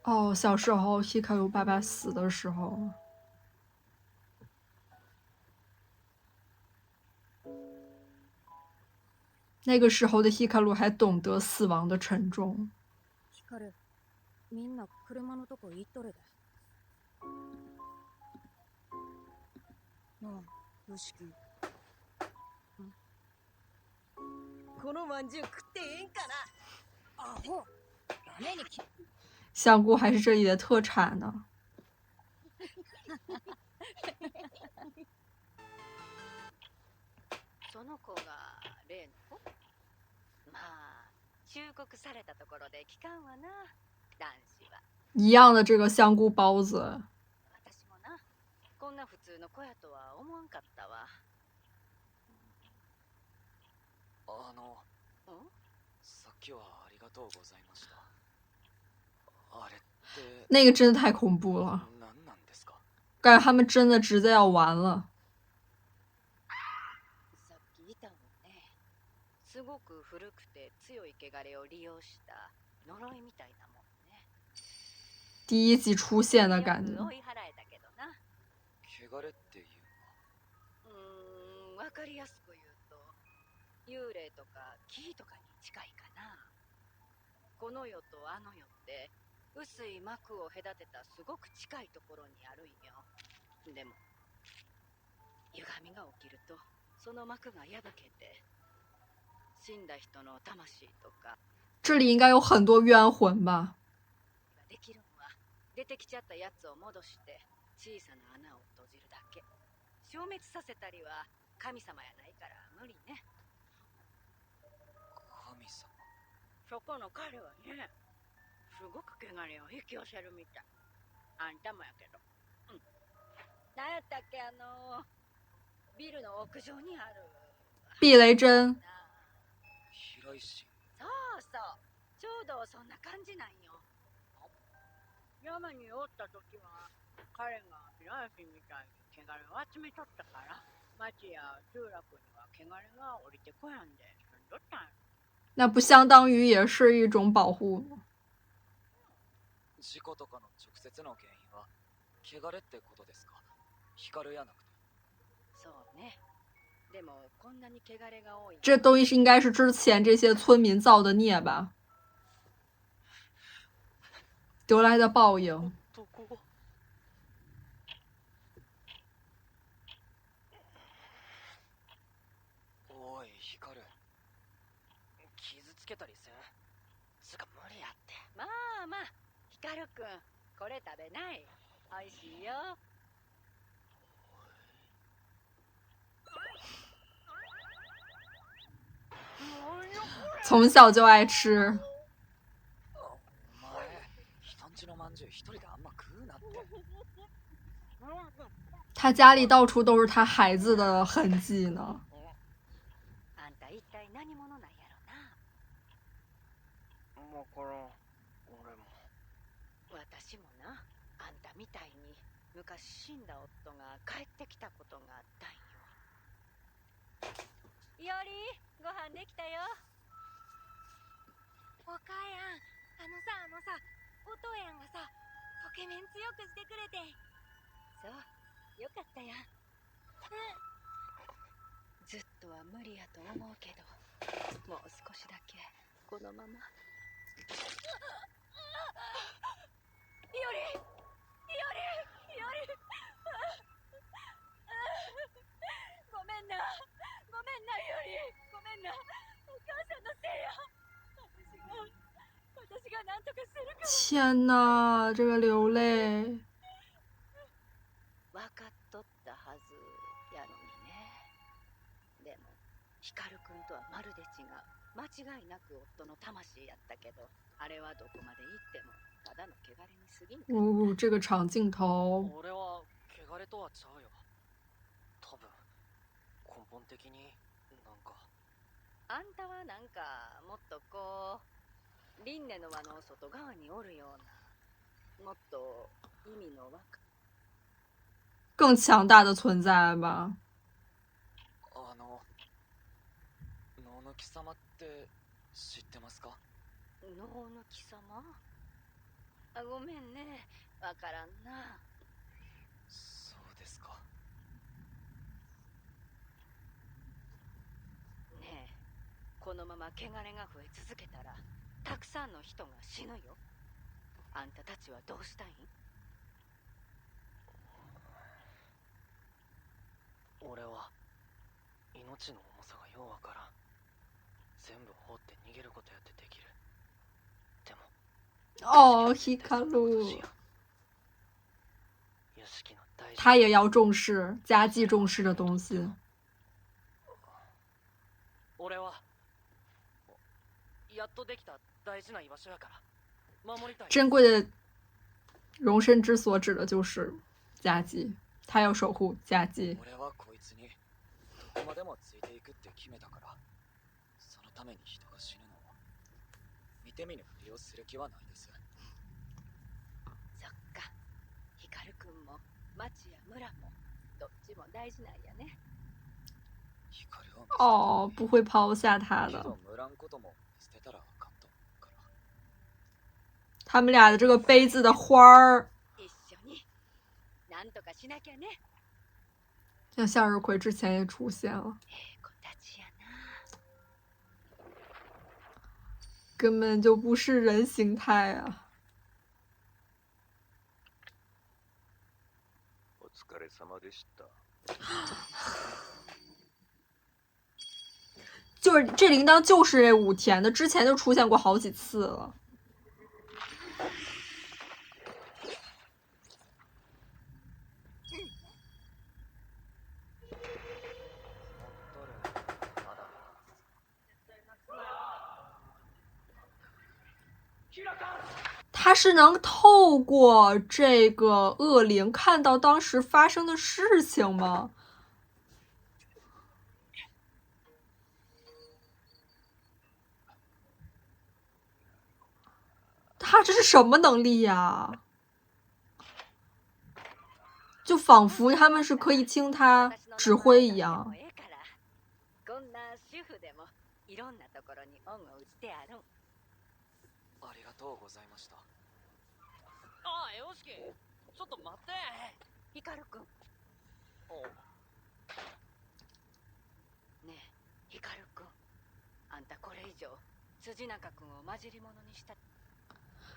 哦，小时候 Hikaru 爸爸死的时候，那个时候的 Hikaru 还懂得死亡的沉重。光、みんな車のとこ行っとるで。なあ、よしき。このまんじゅう食ってええんかな。アホ、ダメにき。香菇还是这里的特产呢。その子が例の子？まあ忠告されたところで聞かんわな、男子は。一样的这个香菇包子。私もな、こんな普通の子やとは思わんかったわ。さっきはありがとうございました。あれって那个真的太恐怖了，何なんですか？感觉他们真的直接要完了。さっきいたもんね。すごく古くて強い汚れを利用した呪いみたいなもんね。第一集出现的感觉。追い払えたけどな。汚れっていうのはわかりやすく言うと、幽霊とか木とかに近いかな。この世とあの世って薄い膜を隔てたすごく近いところにあるんよ。でも歪みが起きるとその膜が破けて、死んだ人の魂とか这里应该有很多冤魂吧？できるんは、出てきちゃったやつを戻して小さな穴を閉じるだけ。消滅させたりは神様やないから無理ね。神様。そこの彼はね、すごく汚れを引き寄せるみたい。あんたもやけど。なんやったっけ、ビルの屋上にある避雷針。平石。そうそう、ちょうどそんな感じなんよ。山におった時は彼が平石みたいに汚れを集めとったから、町や集落には汚れが降りてこやんで住んどったんよ。那不相当于也是一种保护吗？事故とかの直接の原因は汚れってことですか？光やなくて。そうね。でもこんなに汚れが多い。这东西是应该是之前这些村民造的孽吧，得来的报应。おい光、傷つけたりせん？つか無理やって。まあまあ、光くん、これ食べない。美味しいよ。从小就爱吃。お前、人んちのまんじゅう一人であんま食うなって。他家里到处都是他孩子的痕迹呢。あんた一体何者なんやろな。わからん、俺も。私もな、あんたみたいに昔死んだ夫が帰ってきたことがあったんよ。より、ご飯できたよ。お母やん、あのさ、お父やんがさ、ポケメン強くしてくれて。そう、よかったやん。ずっとは無理やと思うけど、もう少しだけこのまま。より、ごめんな、ごめんな、より、ごめんな。お母さんのせいや。私が何とかするから。天哪，这个流泪。分かっとったはずやのにね。でも光くんとはまるで違う。間違いなく夫の魂やったけど、あれはどこまで行ってもただの汚れに過ぎんかった。这个长镜头。俺は汚れとはちゃうよ。多分根本的になんか。あんたはなんかもっとこう輪廻の輪の外側におるような、もっと意味のわか更强大的存在吧。野抜様って知ってますか？野抜様？あ、ごめんね。わからんな。そうですか。ねえ、このまま汚れが増え続けたら、たくさんの人が死ぬよ。あんたたちはどうしたいん？俺は命の重さがようわからん。全部放って逃げることやってできる。でも哦，希卡鲁，屋敷の大事他也要重视家计重视的东西。俺はやっとできた大事な居場所やから守りたい。珍贵的容身之所指的就是家计，他要守护家计。俺はこいつにどこまでもついていくって決めたから、そのために人が死ぬのを見て見ぬふりをする気はないです。そっか。ヒカルくんも町や村もどっちも大事なんやね。光を哦，不会抛下他的。けど無らんことも捨てたらあかんと思うから。他们俩的这个杯子的花儿，一緒になんとかしなきゃね。像向日葵之前也出现了，子たちやな。根本就不是人形态啊！お疲れ様でした。就是这铃铛就是武田的，之前就出现过好几次了。他是能透过这个恶灵看到当时发生的事情吗？他这是什么能力呀？就仿佛他们是可以听他指挥一样。こんな主婦でもいろんなところに恩を売ってあるん。ありがとうございました。ああ、よしき、ちょっと待って。ヒカルくん。おねえ、ヒカルくん。あんたこれ以上辻中くんを混じり物にした。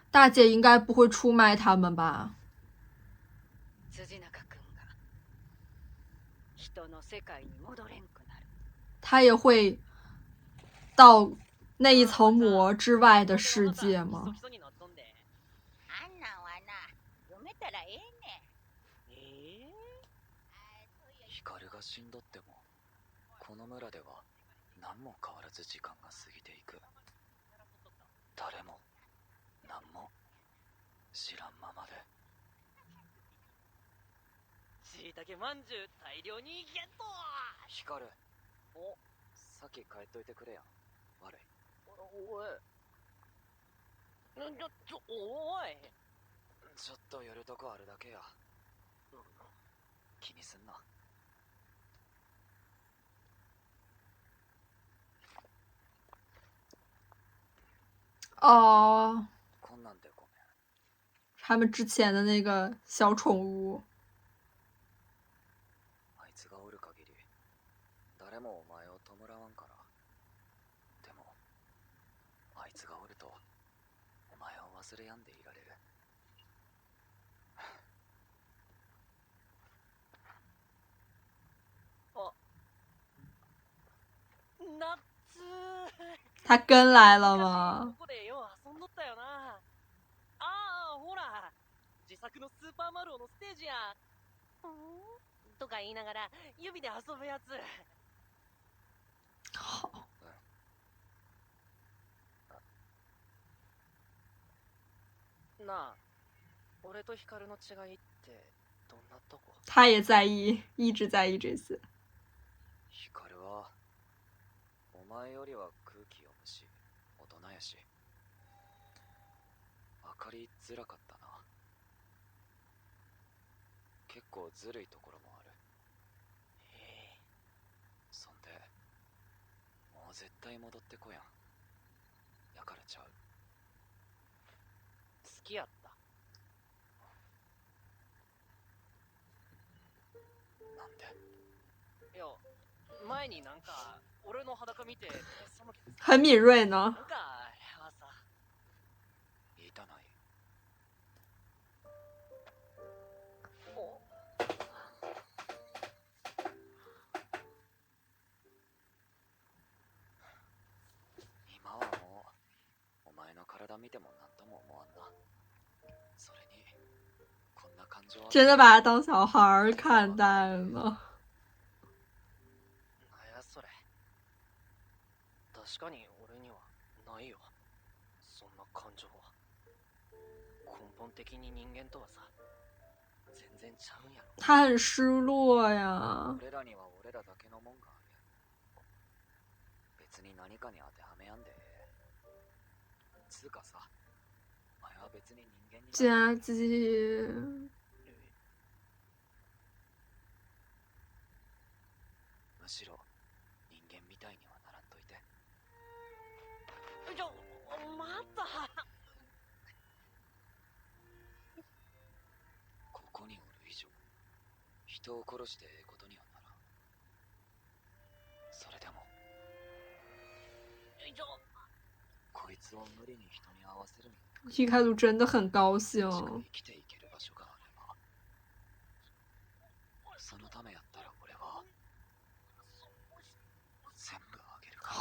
大姐应该不会出卖他们吧？辻中くんが人の世界に戻れんくなる。他也会到那一层膜之外的世界吗？あんなんはな、読めたらええねん。光が死んどっても、この村では何も変わらず時間が過ぎていく。誰も何も知らんままで。しいたけまんじゅう大量にゲット。光、お、さっき帰っといてくれやん。悪い。おい。おい。ちょっと寄るとこあるだけや。気にすんな。哦，こんなんでごめん。他们之前的那个小宠物。あいつがおる限り、誰もお前を弔わんから。でも、あいつがおると、お前を忘れやんでいられる。あ、夏。他跟来了吗？ここでよう遊んどったよな。ああ、ほら、自作のスーパーマルオのステージや。とか言いながら指で遊ぶやつ。好，なあ、俺とヒカルの違いってどんなとこ？他也在意，一直在意这些。光は、お前よりは空気読むし、大人やし。分かりづらかったな。結構ずるいところもある。そんで、もう絶対戻ってこやん。やからちゃう。好きやった。なんで？いや、前になんか俺の裸見て寒気てさ、很敏锐呢。なんかあれはさ、言いたない。お今はもうお前の体見ても何とも思わんな。それにこんな感情は真的把他当小孩儿看待了。なんやそれ。確かに俺にはないよ、そんな感情は。根本的に人間とはさ、全然ちゃうんやろ。他很失落呀。俺らには俺らだけのもんがある。別に何かに当てはめやんで。つうかさ、お前は別に人間に佳姬，むしろ人間みたいにはならんといて。ちょ、待った。ここにおる以上、人を殺してええことにはならん。それでもちょ、こいつを無理に人に合わせるには皮开鲁真的很高兴。生きていける場所があれば。そのためやったら俺は全部あげるから。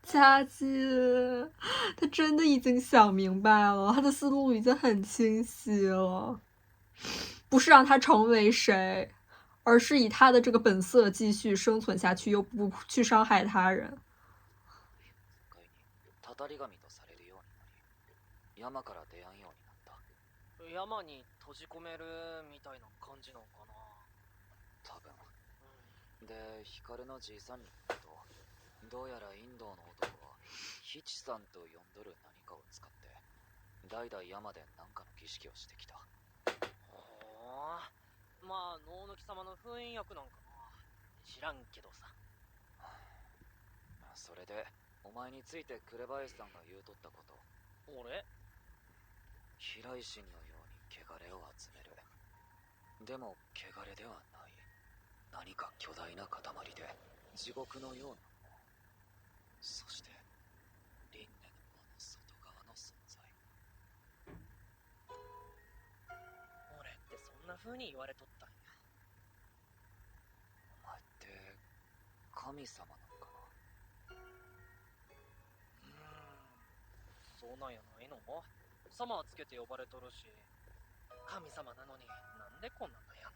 佳姬，他真的已经想明白了，他的思路已经很清晰了，不是让他成为谁，而是以他的这个本色继续生存下去，又不去伤害他人。たたり神とされるようになり、山から出やんようになった。山に閉じ込めるみたいな感じなのかな。多分。で、ヒカルのじいさんに言うと、どうやらインドの男はヒチさんと呼んどる何かを使って代々山で何かの儀式をしてきた。ほー、まあ能抜き様の封印役なんかな、知らんけどさ。それでお前について紅林さんが言うとったこと。俺？飛来神のように汚れを集める。でも汚れではない、何か巨大な塊で地獄のようなもの。そして輪廻の輪の外側の存在。俺ってそんな風に言われとったんや。お前って神様なのかな？そうなんやないの？様はつけて呼ばれとるし、神様なのになんでこんな悩ん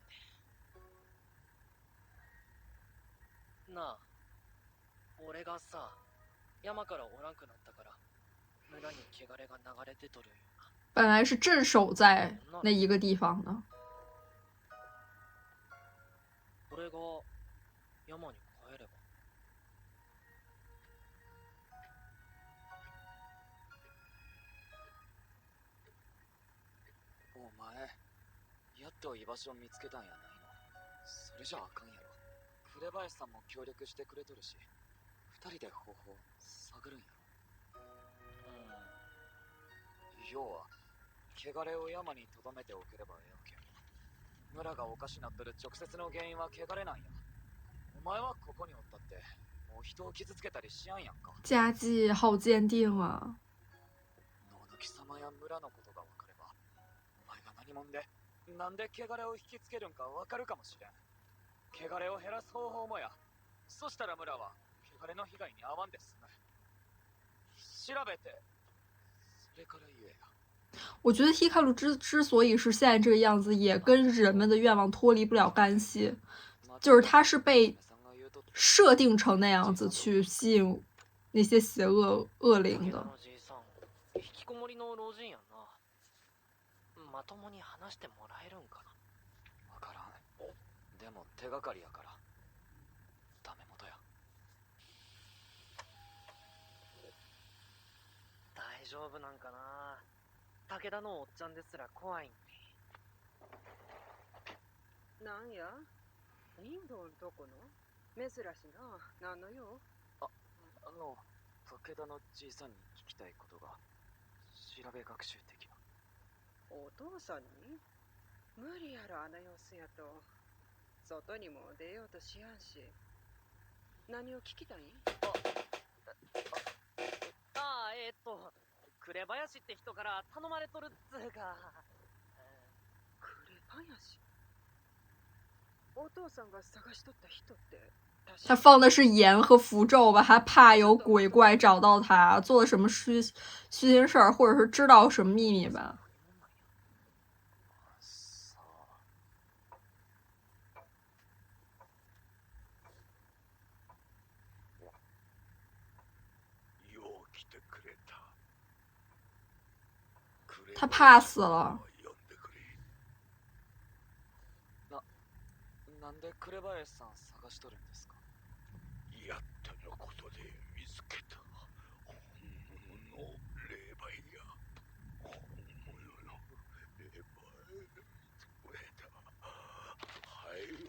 で。なあ、俺がさ、山からおらんくなったから村に汚れが流れ出とるんよな。本来是镇守在那一个地方的。俺が山に帰れば。お前、やっと居場所を見つけたんやないの？それじゃあかんやろ。紅林さんも協力してくれとるし、二人で方法探るんやろ。要は、汚れを山に留めておければええわけやろ。村がおかしなっとる直接の原因は汚れなんや。お前はここにおったって、もう人を傷つけたりしやんやんか。佳姬好坚定啊！野抜き様や村のことが分かれば、お前が何者で、なんで汚れを引きつけるんか分かるかもしれん。汚れを減らす方法もや。そしたら村は汚れの被害に遭わんで済む。調べて、それから言えや。我觉得希卡鲁之所以是现在这个样子，也跟人们的愿望脱离不了干系，就是他是被设定成那样子去吸引那些邪恶恶灵的。引きこもりの老人やんな。まともに話してもらえるんかな。わからん。でも手がかりやから。ダメ元や。大丈夫なんかな。武田のおっちゃんですら怖いんに。なんや、インドんとこの珍しいな。なんのよ。武田のじいさんに聞きたいことが、調べ学習的な。お父さんに無理やろ、あの様子やと。外にも出ようとしやんし。何を聞きたいん？紅林って人から頼まれとるっつうか。紅林？お父さんが探しとった人って。他放的是盐和符咒吧，他怕有鬼怪找到他，做了什么虚心事儿，或者是知道什么秘密吧。他怕死了。なんで紅林さん探しとるんですか？やっとのことで見つけた本物の霊媒や本物の霊媒見つけた。はいよ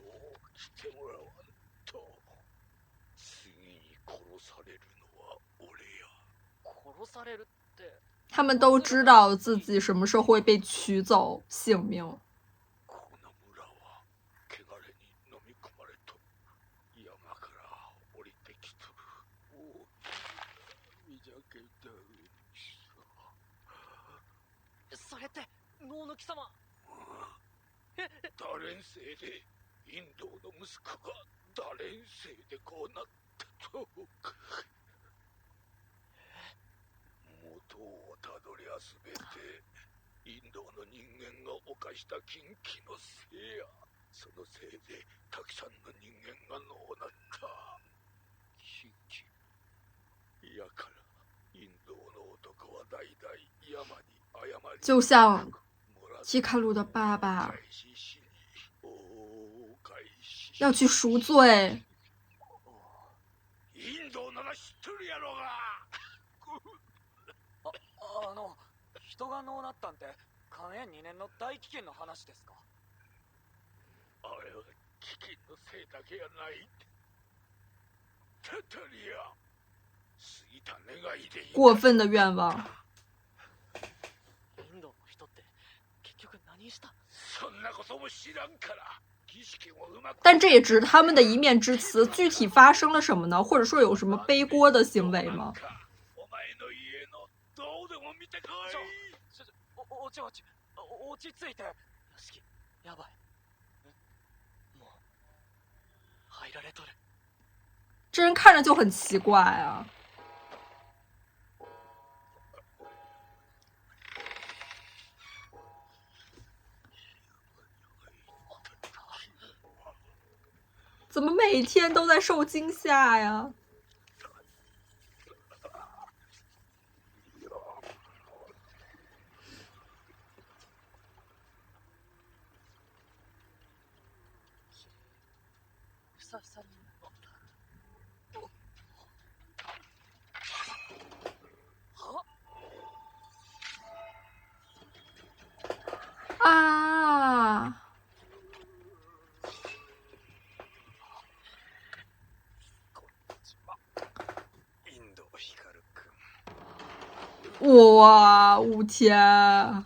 来てもらわんと。次に殺されるのは俺や。殺されるって。他们都知道自己什么时候会被取走性命。この村は汚れに飲み込まれと山から降りてきとる。おみじゃけた。それって能の貴様。ダレン星でインドの息子がダレン星でこうなったと。元をたどりゃすべてインドの人間が犯した禁忌のせいや。そのせいでたくさんの人間がのうなった。禁忌やからインドの男は代々山に謝り。就像希卡鲁的爸爸要去赎罪。インドなら知っとるやろが。人がのうなったんて寛延2年の大飢饉の話ですか？あれは飢饉のせいだけやない。タタリア過ぎた願いでいい。过分的愿望。インドの人って結局何した？そんなことも知らんから。但这也只是他们的一面之词，具体发生了什么呢？或者说有什么背锅的行为吗？落ち着いて。屋敷やばい。もう入られとる。这人看着就很奇怪啊。怎么每天都在受惊吓呀？啊！哇，五天！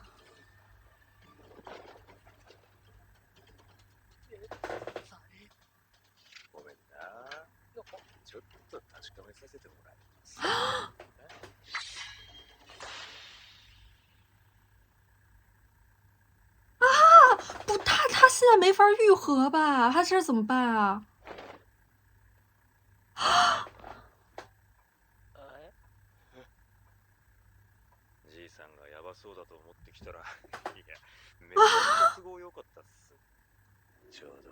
ごめんな。ちょっと確かめさせてもらいます。不，他现在没法愈合吧？他这怎么办啊？じいさんがやばそうだと思ってきたら、いや、めっちゃ都合良かったっす。ちょうど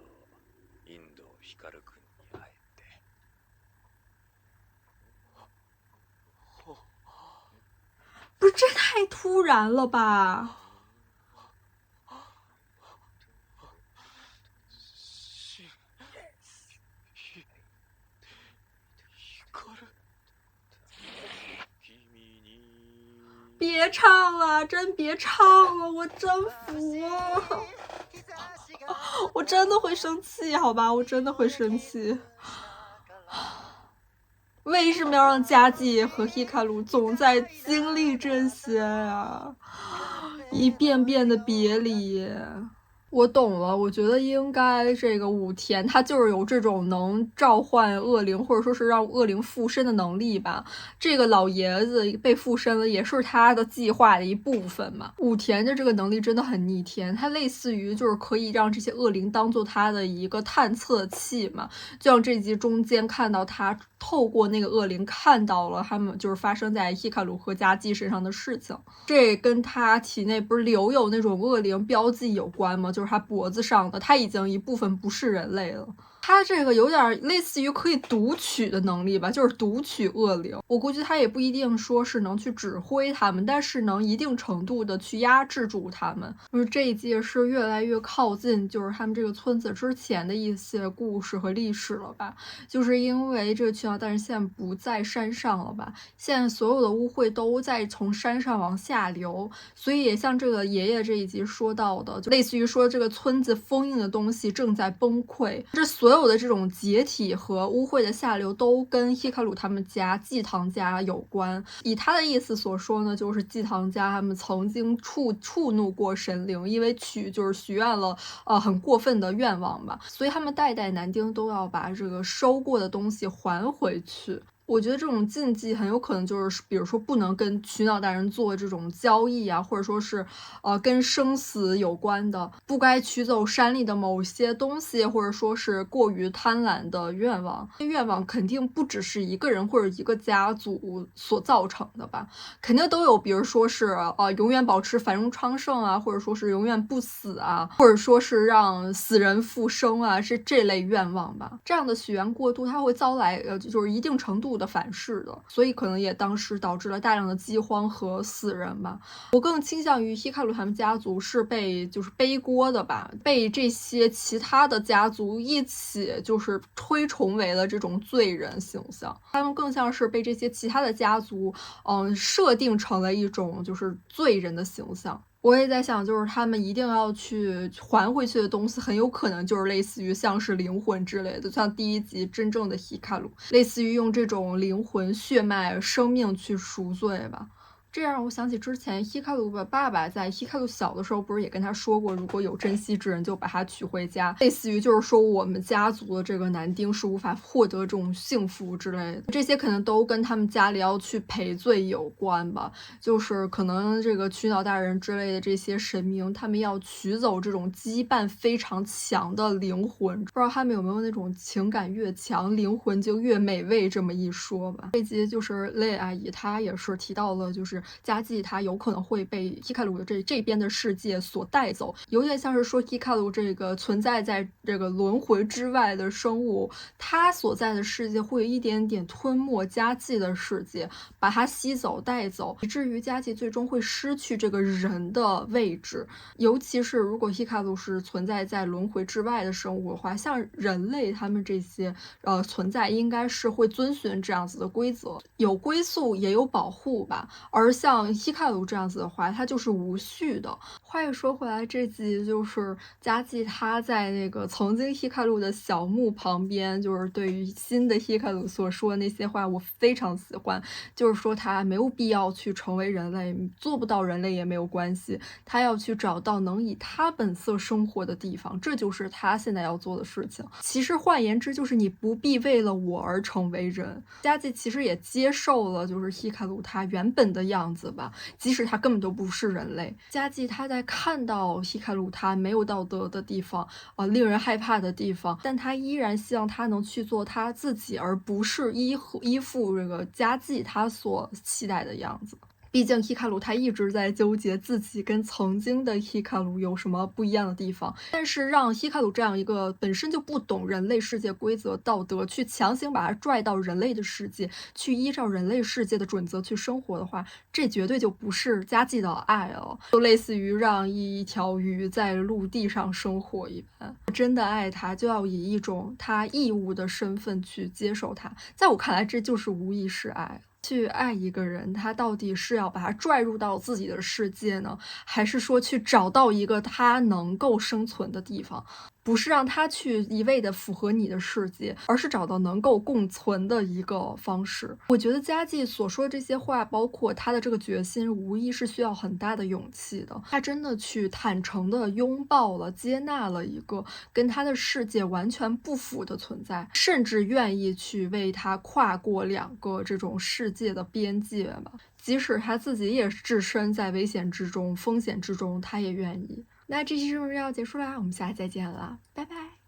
インド光くんに会えて。不是，这太突然了吧？别唱了，真别唱了，我真服了。我真的会生气，好吧，我真的会生气。为什么要让佳纪和希卡鲁总在经历这些啊？一遍遍的别离。我懂了，我觉得应该这个武田他就是有这种能召唤恶灵，或者说是让恶灵附身的能力吧。这个老爷子被附身了，也是他的计划的一部分嘛。武田的这个能力真的很逆天，他类似于就是可以让这些恶灵当做他的一个探测器嘛。就像这集中间看到他透过那个恶灵看到了他们就是发生在希卡鲁和佳纪身上的事情，这跟他体内不是留有那种恶灵标记有关吗？就是他脖子上的，他已经一部分不是人类了。他这个有点类似于可以读取的能力吧，就是读取恶灵。我估计他也不一定说是能去指挥他们，但是能一定程度的去压制住他们。就是这一季是越来越靠近，就是他们这个村子之前的一些故事和历史了吧。就是因为这个群岛大人现在不在山上了吧，现在所有的污秽都在从山上往下流，所以也像这个爷爷这一集说到的，就类似于说这个村子封印的东西正在崩溃，这所有的这种解体和污秽的下流都跟希卡鲁他们家祭堂家有关。以他的意思所说呢，就是祭堂家他们曾经触怒过神灵，因为就是许愿了很过分的愿望吧，所以他们代代男丁都要把这个收过的东西还回去。我觉得这种禁忌很有可能就是，比如说不能跟群岛大人做这种交易啊，或者说是，跟生死有关的，不该取走山里的某些东西，或者说是过于贪婪的愿望。愿望肯定不只是一个人或者一个家族所造成的吧，肯定都有，比如说是永远保持繁荣昌盛啊，或者说是永远不死啊，或者说是让死人复生啊，是这类愿望吧。这样的许愿过度，它会遭来就是一定程度的反噬的，所以可能也当时导致了大量的饥荒和死人吧。我更倾向于希卡鲁他们家族是被就是背锅的吧，被这些其他的家族一起就是推崇为了这种罪人形象，他们更像是被这些其他的家族设定成了一种就是罪人的形象。我也在想，就是他们一定要去还回去的东西，很有可能就是类似于像是灵魂之类的，像第一集真正的希卡鲁，类似于用这种灵魂、血脉、生命去赎罪吧。这让我想起之前希卡鲁的爸爸在希卡鲁小的时候不是也跟他说过，如果有珍惜之人就把他娶回家，类似于就是说我们家族的这个男丁是无法获得这种幸福之类的，这些可能都跟他们家里要去赔罪有关吧，就是可能这个群岛大人之类的这些神明，他们要取走这种羁绊非常强的灵魂，不知道他们有没有那种情感越强灵魂就越美味这么一说吧。这集就是雷阿姨她也是提到了，就是佳纪他有可能会被希卡鲁的这边的世界所带走，有点像是说希卡鲁这个存在在这个轮回之外的生物，他所在的世界会有一点点吞没佳纪的世界，把他吸走带走，以至于佳纪最终会失去这个人的位置。尤其是如果希卡鲁是存在在轮回之外的生物的话，像人类他们这些存在应该是会遵循这样子的规则，有归宿也有保护吧。而像希卡鲁这样子的话，它就是无序的。话又说回来，这集就是佳纪他在那个曾经希卡鲁的小墓旁边，就是对于新的希卡鲁所说的那些话，我非常喜欢。就是说他没有必要去成为人类，做不到人类也没有关系，他要去找到能以他本色生活的地方，这就是他现在要做的事情。其实换言之，就是你不必为了我而成为人。佳纪其实也接受了就是希卡鲁他原本的样子吧，即使他根本都不是人类。佳纪他在看到希卡鲁他没有道德的地方，令人害怕的地方，但他依然希望他能去做他自己，而不是依附这个佳纪他所期待的样子。毕竟希卡鲁他一直在纠结自己跟曾经的希卡鲁有什么不一样的地方，但是让希卡鲁这样一个本身就不懂人类世界规则道德，去强行把他拽到人类的世界，去依照人类世界的准则去生活的话，这绝对就不是佳纪的爱了，就类似于让一条鱼在陆地上生活一般。真的爱他，就要以一种他义务的身份去接受他，在我看来这就是无意识爱。去爱一个人，他到底是要把他拽入到自己的世界呢，还是说去找到一个他能够生存的地方？不是让他去一味的符合你的世界，而是找到能够共存的一个方式。我觉得佳纪所说的这些话，包括他的这个决心，无疑是需要很大的勇气的。他真的去坦诚的拥抱了、接纳了一个跟他的世界完全不符的存在，甚至愿意去为他跨过2个这种世界的边界吧。即使他自己也置身在危险之中、风险之中，他也愿意。那这期视频就要结束啦，我们下期再见了，拜拜。